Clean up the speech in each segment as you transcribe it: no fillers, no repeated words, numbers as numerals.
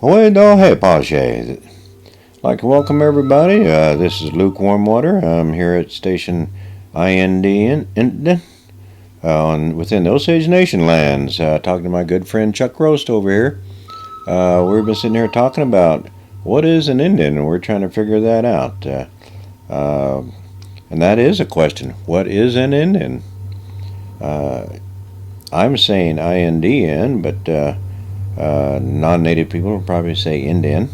Well, hey, Pache. I'd like to welcome everybody. This is Lukewarm Water. I'm here at station INDN within the Osage Nation lands. Talking to my good friend Chuck Roast over here. We've been sitting here talking about what is an Indian, and we're trying to figure that out. And that is a question. What is an Indian? I'm saying INDN, but non-native people will probably say Indian,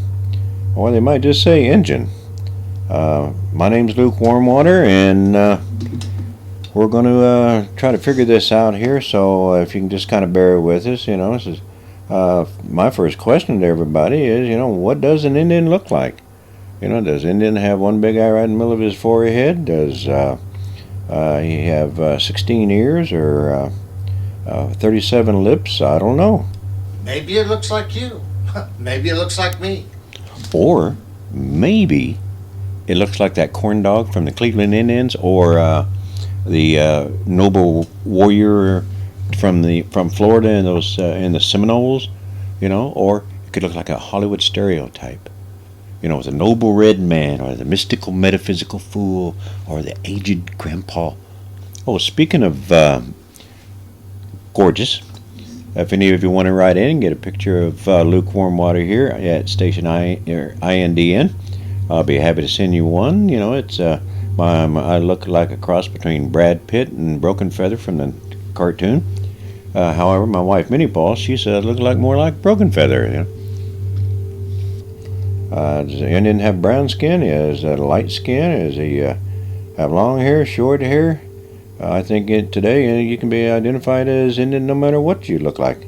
or they might just say Injun. My name's Lukewarm Water, and we're going to try to figure this out here. So if you can just kind of bear with us, this is my first question to everybody is, what does an Indian look like? Does Indian have one big eye right in the middle of his forehead? Does he have 16 ears or 37 lips? I don't know. Maybe it looks like you. Maybe it looks like me. Or maybe it looks like that corn dog from the Cleveland Indians, or the noble warrior from Florida and those in the Seminoles, or it could look like a Hollywood stereotype, with a noble red man, or the mystical metaphysical fool, or the aged grandpa. Oh, speaking of gorgeous. If any of you want to write in and get a picture of Lukewarm Water here at station INDN, I'll be happy to send you one. It's I look like a cross between Brad Pitt and Broken Feather from the cartoon. However, my wife Minnie Paul, she said I look like more like Broken Feather. Does the Indian have brown skin? Is that light skin? Does he have long hair, short hair? I think today you can be identified as Indian no matter what you look like.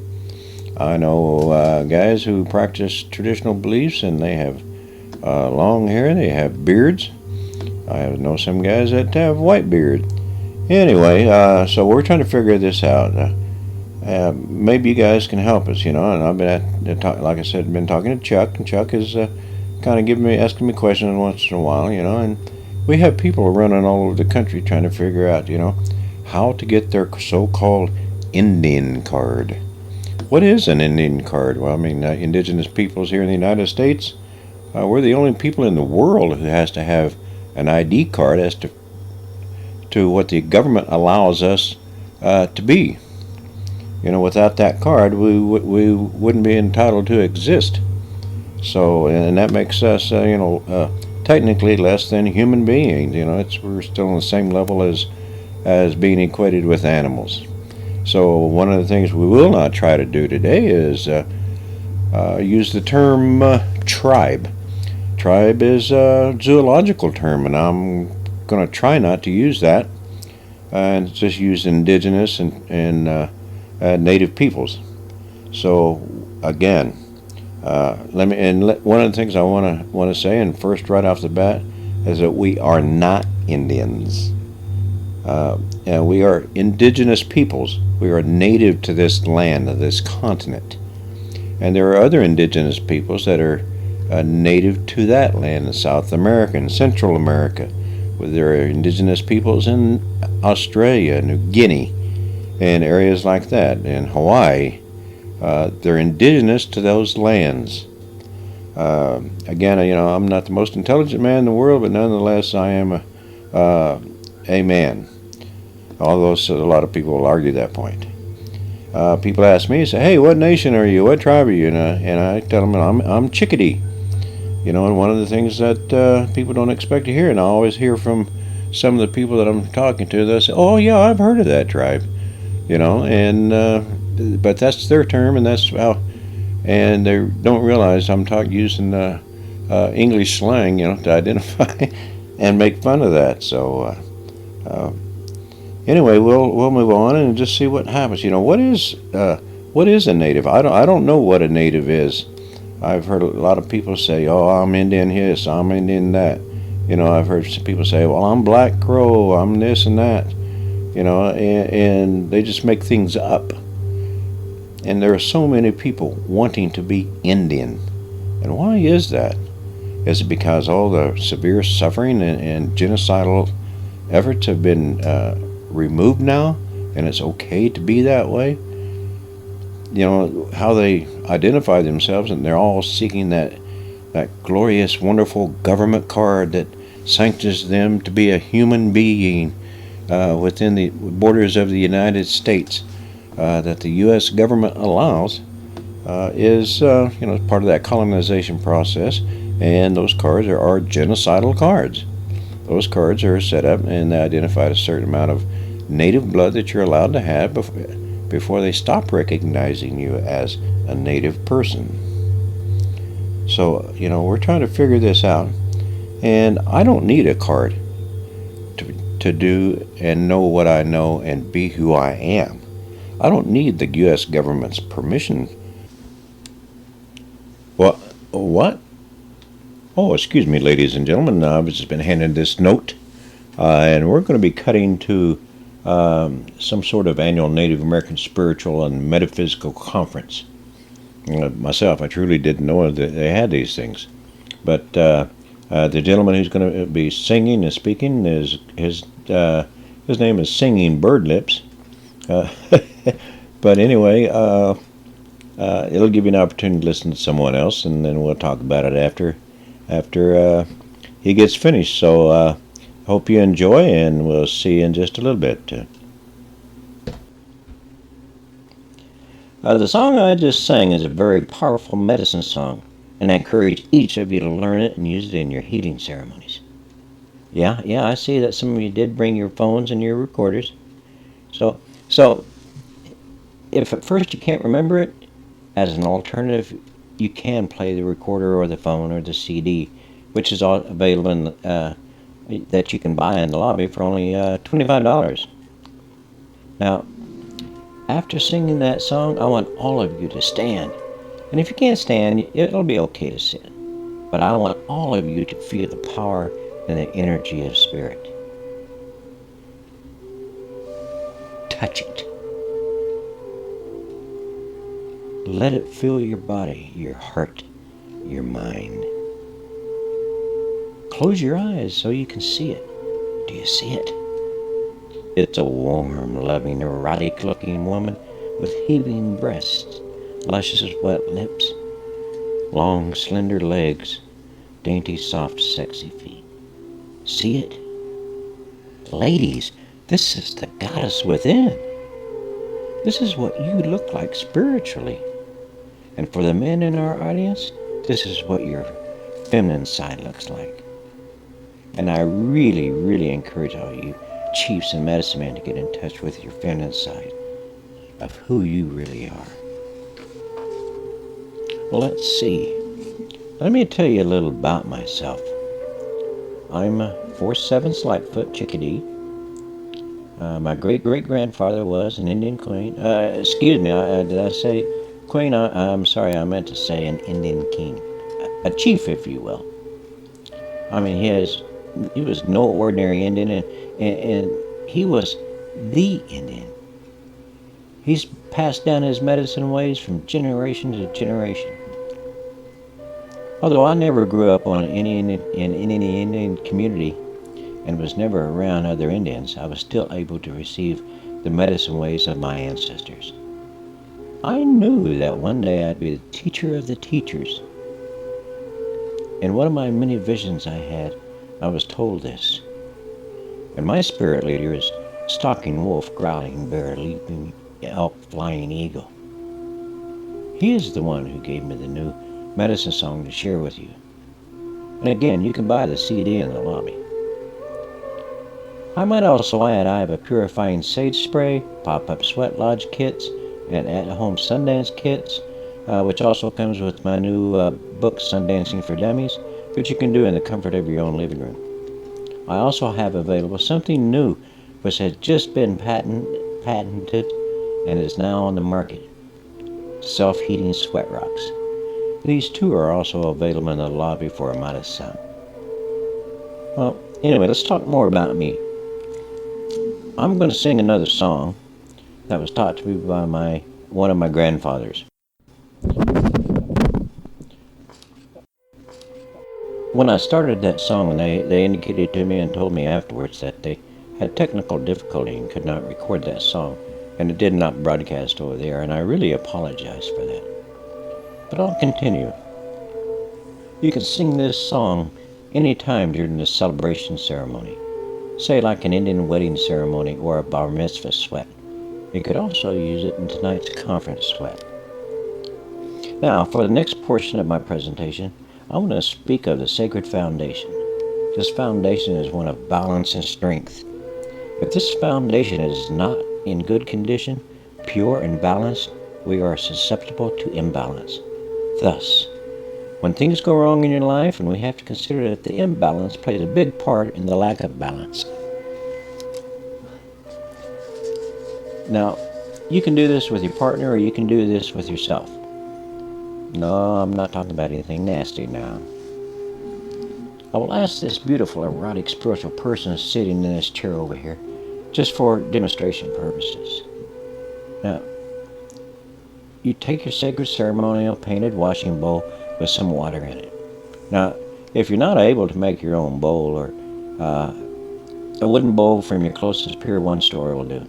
I know guys who practice traditional beliefs and they have long hair, they have beards. I know some guys that have white beard. Anyway, so we're trying to figure this out. Maybe you guys can help us, and I've been, like I said, been talking to Chuck, and Chuck is kind of asking me questions once in a while, and we have people running all over the country trying to figure out, how to get their so-called Indian card. What is an Indian card? Well, indigenous peoples here in the United States, we're the only people in the world who has to have an ID card as to what the government allows us to be. Without that card, we wouldn't be entitled to exist. So, and that makes us, technically less than human beings. We're still on the same level as being equated with animals. So one of the things we will not try to do today is use the term tribe. Tribe is a zoological term, and I'm going to try not to use that, and just use indigenous and native peoples. So again, one of the things I want to say, and first right off the bat, is that we are not Indians. And we are indigenous peoples. We are native to this land, of this continent, and there are other indigenous peoples that are native to that land in South America and Central America. There are indigenous peoples in Australia, New Guinea, and areas like that, in Hawaii. They're indigenous to those lands. Again, I'm not the most intelligent man in the world, but nonetheless, I am a man. Although a lot of people will argue that point. People ask me, say, "Hey, what nation are you? What tribe are you?" And I tell them, I'm Chickadee. And one of the things that people don't expect to hear, and I always hear from some of the people that I'm talking to, they'll say, "Oh yeah, I've heard of that tribe." But that's their term, and that's how, and they don't realize I'm using English slang, to identify and make fun of that. So anyway, we'll move on and just see what happens. What is a native? I don't know what a native is. I've heard a lot of people say, "Oh, I'm Indian this, I'm Indian that." I've heard some people say, "Well, I'm Black Crow, I'm this and that." And they just make things up. And there are so many people wanting to be Indian. And why is that? Is it because all the severe suffering and genocidal efforts have been removed now, and it's okay to be that way? how they identify themselves, and they're all seeking that glorious, wonderful government card that sanctions them to be a human being within the borders of the United States. That the U.S. government allows is part of that colonization process, and those cards are genocidal cards. Those cards are set up and they identify a certain amount of native blood that you're allowed to have before they stop recognizing you as a native person. So, we're trying to figure this out, and I don't need a card to do and know what I know and be who I am. I don't need the U.S. government's permission. Well, what? Oh, excuse me, ladies and gentlemen. I've just been handed this note, and we're going to be cutting to some sort of annual Native American spiritual and metaphysical conference. Myself, I truly didn't know that they had these things. But the gentleman who's going to be singing and speaking is his name is Singing Bird Lips. But anyway, it'll give you an opportunity to listen to someone else, and then we'll talk about it after he gets finished. So hope you enjoy, and we'll see you in just a little bit. The song I just sang is a very powerful medicine song, and I encourage each of you to learn it and use it in your healing ceremonies. Yeah, I see that some of you did bring your phones and your recorders. So if at first you can't remember it, as an alternative, you can play the recorder or the phone or the CD, which is all available that you can buy in the lobby for only $25. Now, after singing that song, I want all of you to stand. And if you can't stand, it'll be okay to sit. But I want all of you to feel the power and the energy of spirit. Touch it. Let it fill your body, your heart, your mind. Close your eyes so you can see it. Do you see it? It's a warm, loving, erotic-looking woman with heaving breasts, luscious, wet lips, long, slender legs, dainty, soft, sexy feet. See it? Ladies, this is the goddess within. This is what you look like spiritually. And for the men in our audience, this is what your feminine side looks like. And I really, really encourage all you chiefs and medicine men to get in touch with your feminine side of who you really are. Well, let's see. Let me tell you a little about myself. I'm a 4'7" Lightfoot chickadee. My great-great-grandfather was an Indian queen. Excuse me, did I say queen? I'm sorry, I meant to say an Indian king. A chief, if you will. I mean, he was no ordinary Indian, and he was the Indian. He's passed down his medicine ways from generation to generation. Although I never grew up in any Indian community and was never around other Indians, I was still able to receive the medicine ways of my ancestors. I knew that one day I'd be the teacher of the teachers. In one of my many visions I had, I was told this. And my spirit leader is stalking wolf, growling bear, leaping elk, flying eagle. He is the one who gave me the new medicine song to share with you. And again, you can buy the CD in the lobby. I might also add I have a purifying sage spray, pop-up sweat lodge kits, and at-home Sundance kits, which also comes with my new book, Sundancing for Dummies, which you can do in the comfort of your own living room. I also have available something new, which has just been patented and is now on the market. Self-heating sweat rocks. These two are also available in the lobby for a modest sum. Well, anyway, let's talk more about me. I'm going to sing another song that was taught to me by one of my grandfathers. When I started that song, they indicated to me and told me afterwards that they had technical difficulty and could not record that song and it did not broadcast over there, and I really apologize for that. But I'll continue. You can sing this song anytime during the celebration ceremony, say like an Indian wedding ceremony or a bar mitzvah sweat. You could also use it in tonight's conference sweat. Now, for the next portion of my presentation, I want to speak of the sacred foundation. This foundation is one of balance and strength. If this foundation is not in good condition, pure and balanced, we are susceptible to imbalance. Thus, when things go wrong in your life, and we have to consider that the imbalance plays a big part in the lack of balance. Now, you can do this with your partner or you can do this with yourself. No, I'm not talking about anything nasty now. I will ask this beautiful, erotic, spiritual person sitting in this chair over here, just for demonstration purposes. Now, you take your sacred ceremonial painted washing bowl with some water in it. Now, if you're not able to make your own bowl, or a wooden bowl from your closest Pier 1 store will do.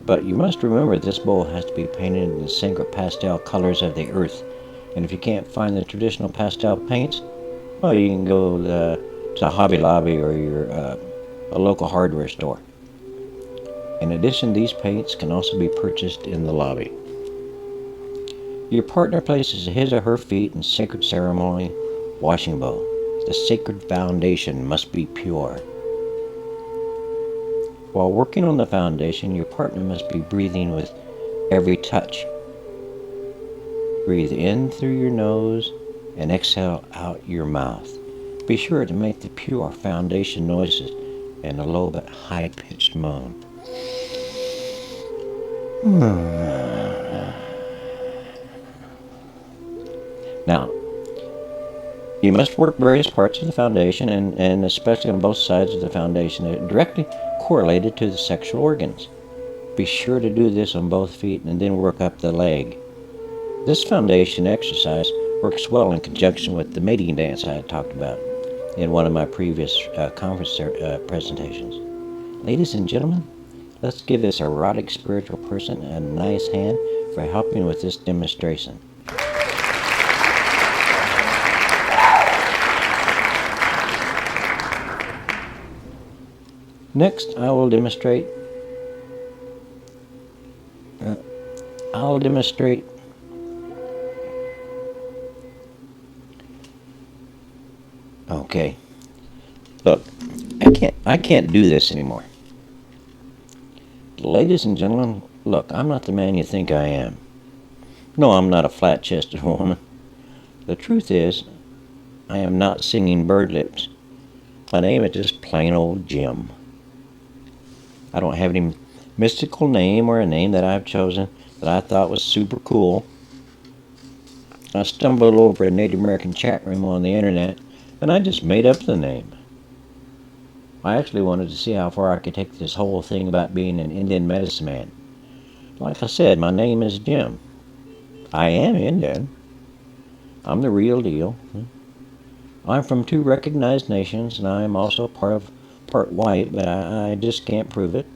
But you must remember this bowl has to be painted in the sacred pastel colors of the earth. And if you can't find the traditional pastel paints, well, you can go to Hobby Lobby or a local hardware store. In addition, these paints can also be purchased in the lobby. Your partner places his or her feet in sacred ceremony washing bowl. The sacred foundation must be pure. While working on the foundation, your partner must be breathing with every touch. Breathe in through your nose and exhale out your mouth. Be sure to make the pure foundation noises and a low but high-pitched moan. Now, you must work various parts of the foundation, and especially on both sides of the foundation, that are directly correlated to the sexual organs. Be sure to do this on both feet and then work up the leg. This foundation exercise works well in conjunction with the mating dance I had talked about in one of my previous conference presentations. Ladies and gentlemen, let's give this erotic spiritual person a nice hand for helping with this demonstration. Next, I will demonstrate. Okay. Look, I can't do this anymore. Ladies and gentlemen, look, I'm not the man you think I am. No, I'm not a flat-chested woman. The truth is, I am not singing bird lips. My name is just plain old Jim. I don't have any mystical name or a name that I've chosen that I thought was super cool. I stumbled over a Native American chat room on the internet, and I just made up the name. I actually wanted to see how far I could take this whole thing about being an Indian medicine man. Like I said, my name is Jim. I am Indian. I'm the real deal. I'm from 2 recognized nations, and I am also part white, but I just can't prove it.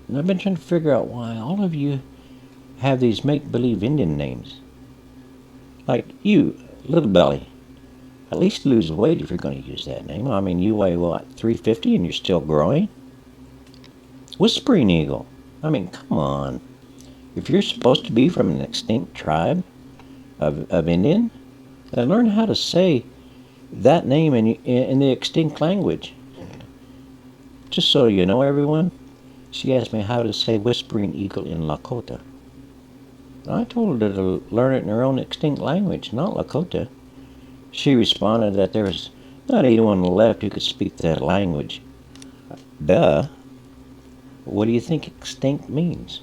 And I've been trying to figure out why all of you have these make-believe Indian names. Like you, Little Belly. At least lose weight if you're going to use that name. I mean, you weigh, what, 350 and you're still growing? Whispering Eagle. I mean, come on. If you're supposed to be from an extinct tribe of Indian, then learn how to say that name in the extinct language. Just so you know, everyone, she asked me how to say Whispering Eagle in Lakota. I told her to learn it in her own extinct language, not Lakota. She responded that there was not anyone left who could speak that language. Duh. What do you think extinct means?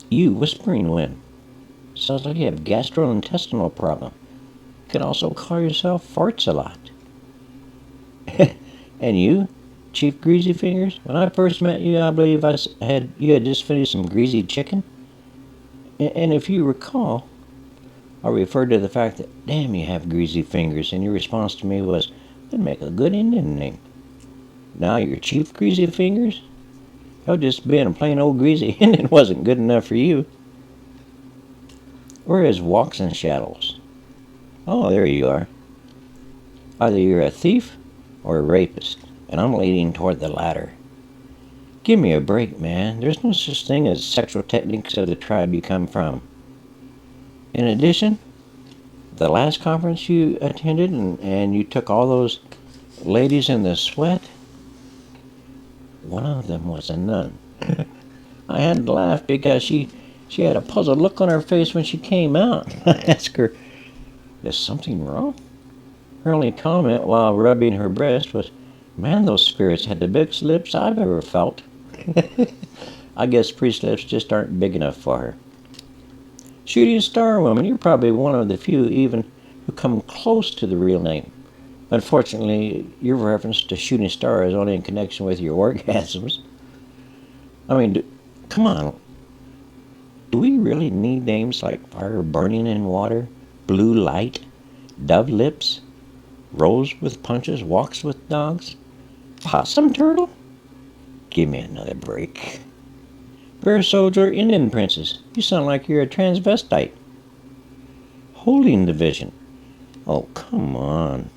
You, Whispering Wind. Sounds like you have gastrointestinal problem. You can also call yourself Farts a lot. And you, Chief Greasy Fingers? When I first met you, I believe you had just finished some greasy chicken. And if you recall, I referred to the fact that, damn, you have greasy fingers, and your response to me was, that'd make a good Indian name. Now your chief greasy fingers? Hell, just being a plain old greasy Indian wasn't good enough for you. Or his walks in shadows. Oh, there you are. Either you're a thief or a rapist, and I'm leaning toward the latter. Give me a break, man. There's no such thing as sexual techniques of the tribe you come from. In addition, the last conference you attended and you took all those ladies in the sweat, one of them was a nun. I had to laugh because she had a puzzled look on her face when she came out. I asked her, is something wrong? Her only comment while rubbing her breast was, man, those spirits had the biggest lips I've ever felt. I guess priest lips just aren't big enough for her. Shooting Star Woman, you're probably one of the few even who come close to the real name. Unfortunately, your reference to Shooting Star is only in connection with your orgasms. I mean, come on. Do we really need names like Fire Burning in Water, Blue Light, Dove Lips, Rose with Punches, Walks with Dogs, Possum Turtle? Give me another break. Bear Soldier, Indian Princess. You sound like you're a transvestite. Holding Division. Oh, come on.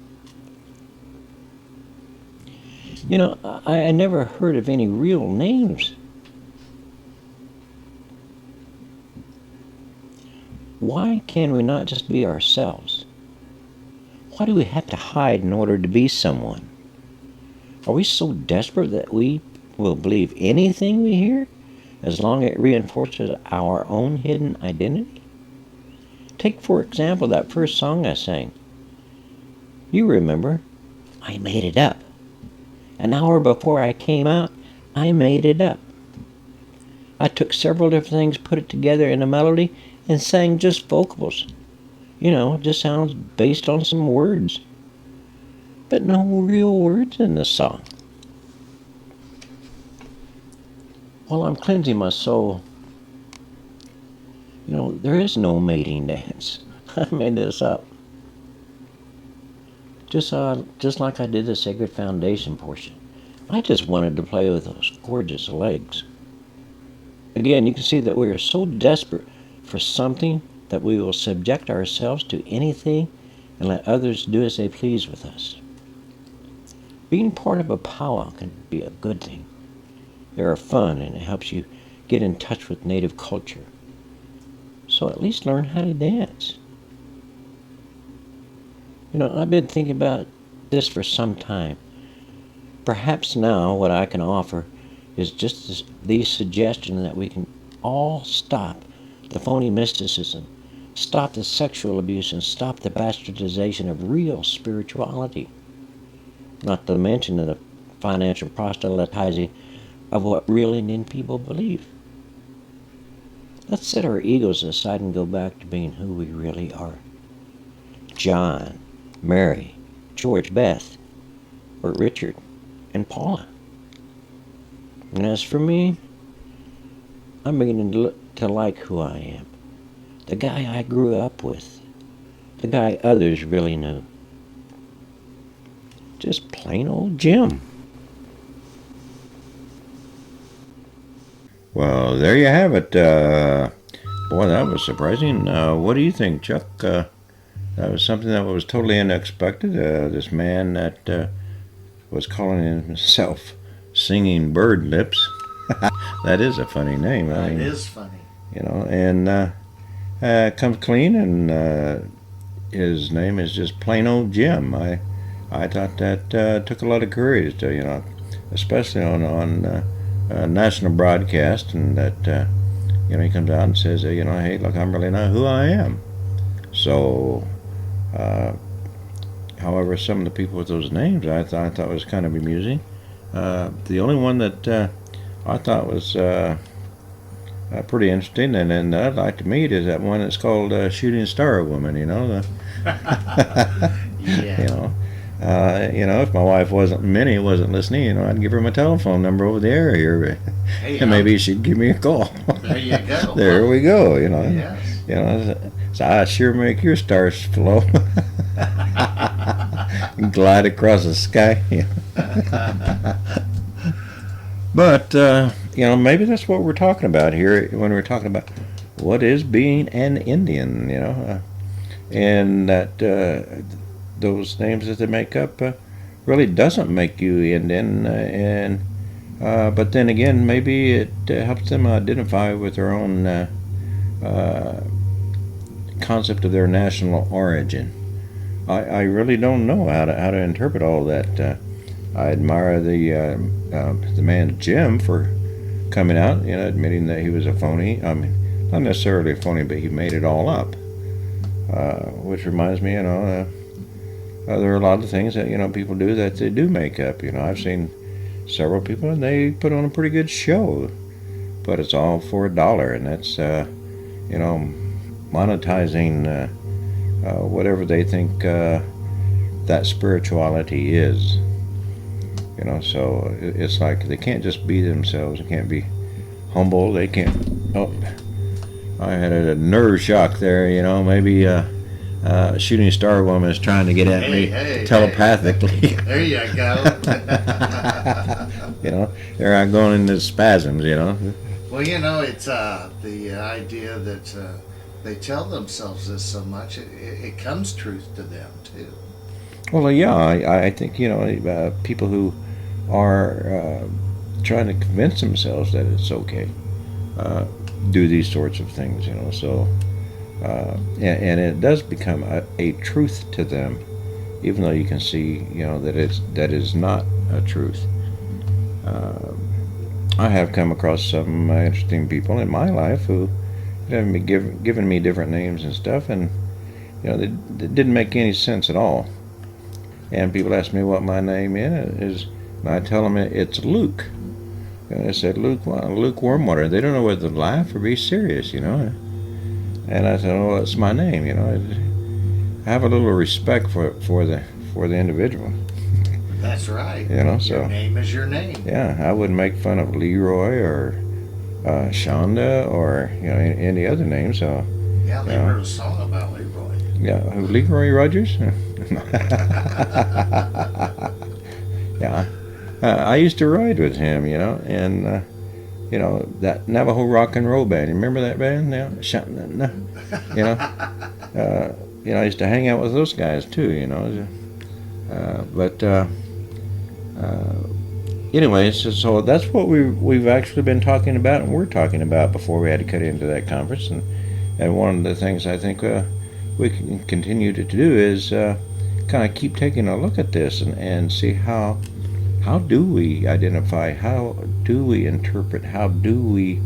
You know, I never heard of any real names. Why can we not just be ourselves? Why do we have to hide in order to be someone? Are we so desperate that we will believe anything we hear as long as it reinforces our own hidden identity? Take, for example, that first song I sang. You remember, I made it up. An hour before I came out, I made it up. I took several different things, put it together in a melody, and sang just vocals. You know, it just sounds based on some words. But no real words in the song. While I'm cleansing my soul, you know, there is no mating dance. I made this up. Just like I did the Sacred Foundation portion. I just wanted to play with those gorgeous legs. Again, you can see that we are so desperate for something that we will subject ourselves to anything and let others do as they please with us. Being part of a powwow can be a good thing. They are fun and it helps you get in touch with native culture. So at least learn how to dance. You know, I've been thinking about this for some time. Perhaps now what I can offer is just these suggestions that we can all stop the phony mysticism, stop the sexual abuse, and stop the bastardization of real spirituality. Not to mention the financial proselytizing of what real Indian people believe. Let's set our egos aside and go back to being who we really are. John, Mary, George, Beth, or Richard, and Paula. And as for me, I'm beginning to like who I am. The guy I grew up with. The guy others really knew. Just plain old Jim. Well, there you have it. Boy, that was surprising. What do you think, Chuck? That was something that was totally unexpected. This man that was calling himself Singing Bird Lips. That is a funny name. That is funny. You know, and comes clean, and his name is just plain old Jim. I thought that took a lot of courage to, you know, especially on national broadcast, and that you know, he comes out and says, you know, hey, look, I'm really not who I am. So, however, some of the people with those names I thought was kind of amusing. The only one that I thought was pretty interesting, and I'd like to meet, is that one that's called Shooting Star Woman. You know, Yeah. You know, if my wife Minnie wasn't listening, you know, I'd give her my telephone number over the air here, Hey, and maybe she'd give me a call. There you go. There we go. You know, Yes. you know, so I sure make your stars flow. glide across the sky. Yeah. But maybe that's what we're talking about here when we're talking about what is being an Indian. And that those names that they make up really doesn't make you Indian, and but then again, maybe it helps them identify with their own concept of their national origin. I really don't know how to interpret all that. I admire the man Jim for coming out, admitting that he was a phony. I mean, not necessarily a phony, but he made it all up. Which reminds me, there are a lot of things that people do that they do make up. I've seen several people and they put on a pretty good show, but it's all for $1, and that's monetizing whatever they think that spirituality is. So it's like they can't just be themselves. They can't be humble. They can't. Oh, I had a nerve shock there. Maybe shooting star woman is trying to get at me telepathically. Hey. There you go. They're not going into spasms. Well, it's the idea that they tell themselves this so much, it comes truth to them too. Well, yeah, I think people who are trying to convince themselves that it's okay do these sorts of things. So and it does become a truth to them, even though you can see that is not a truth. I have come across some interesting people in my life who have given me different names and stuff, and they didn't make any sense at all. And people ask me what my name is, and I tell them it's Luke. And they said, lukewarm water. They don't know whether to laugh or be serious, And I said, well, it's my name, I have a little respect for the individual. That's right. So your name is your name. Yeah, I wouldn't make fun of Leroy or Shonda or any other name. So yeah, they wrote a song about Leroy. Yeah, Leroy Rogers. Yeah, I used to ride with him, and that Navajo rock and roll band. You remember that band? I used to hang out with those guys too, anyways, so that's what we've actually been talking about, and we're talking about before we had to cut into that conference, and one of the things I think we can continue to do is kind of keep taking a look at this and see how do we identify, how do we interpret, how do we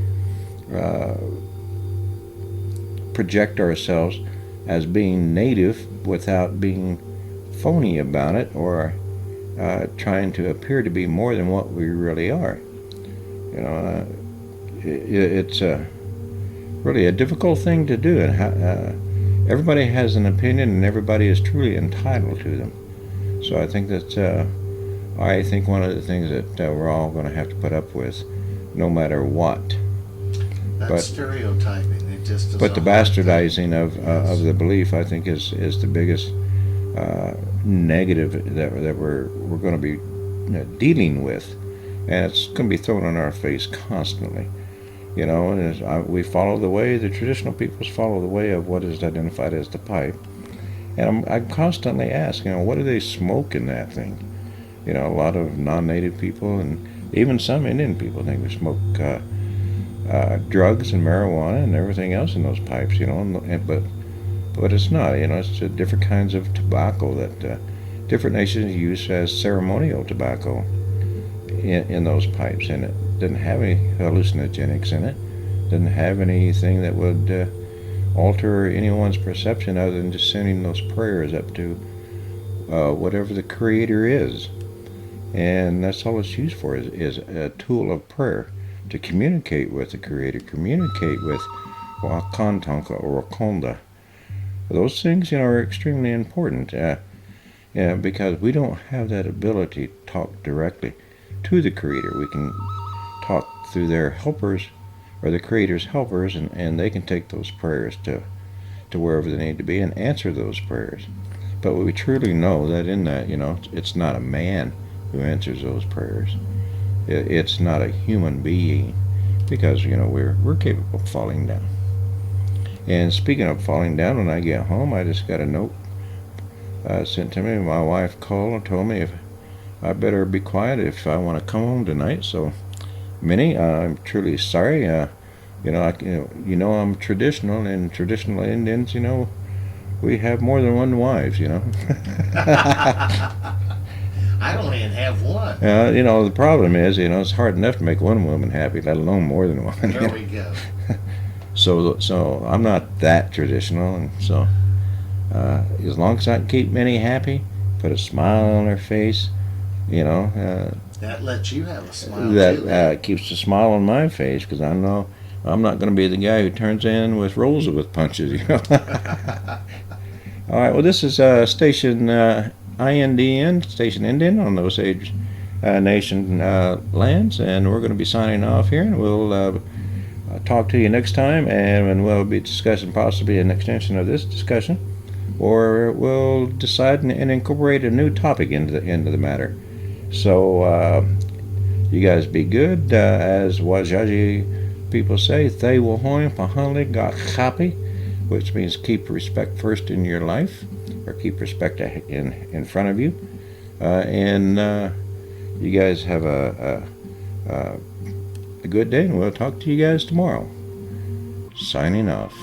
project ourselves as being native without being phony about it, or trying to appear to be more than what we really are. It's really a difficult thing to do, and everybody has an opinion, and everybody is truly entitled to them. So I think that one of the things that we're all going to have to put up with, no matter what. That's stereotyping. It just. But the bastardizing of the belief, I think, is the biggest negative that we're going to be dealing with, and it's going to be thrown in our face constantly. And we follow the way, the traditional peoples follow the way of what is identified as the pipe, and I'm constantly asking, what do they smoke in that thing? A lot of non-native people and even some Indian people think we smoke drugs and marijuana and everything else in those pipes, but it's not. It's different kinds of tobacco that different nations use as ceremonial tobacco in those pipes, and it doesn't have any hallucinogenics in it. Doesn't have anything that would alter anyone's perception other than just sending those prayers up to whatever the Creator is. And that's all it's used for, is a tool of prayer, to communicate with the Creator, communicate with Wakantanka or Wakonda. Those things, are extremely important, because we don't have that ability to talk directly to the Creator. We can talk through their helpers, or the Creator's helpers, and they can take those prayers to wherever they need to be and answer those prayers. But we truly know that in that, it's not a man who answers those prayers. It's not a human being, because we're capable of falling down. And speaking of falling down, when I get home, I just got a note sent to me. My wife called and told me if I better be quiet if I want to come home tonight. So, Minnie, I'm truly sorry. I'm traditional, and traditional Indians, we have more than one wives. I don't even have one. The problem is, it's hard enough to make one woman happy, let alone more than one. There we go. So I'm not that traditional, and so as long as I can keep Minnie happy, put a smile on her face, that lets you have a smile that keeps a smile on my face, because I know I'm not going to be the guy who turns in with rolls with punches. All right. Well, this is station INDN, station Indian on the Osage Nation lands, and we're going to be signing off here, and we'll talk to you next time, and we'll be discussing possibly an extension of this discussion, or we'll decide and incorporate a new topic into the matter. So you guys be good. As Wajaji people say, "Thay Wahoin Pahali got happy," which means keep respect first in your life, or keep respect in front of you. And you guys have a good day, and we'll talk to you guys tomorrow. Signing off.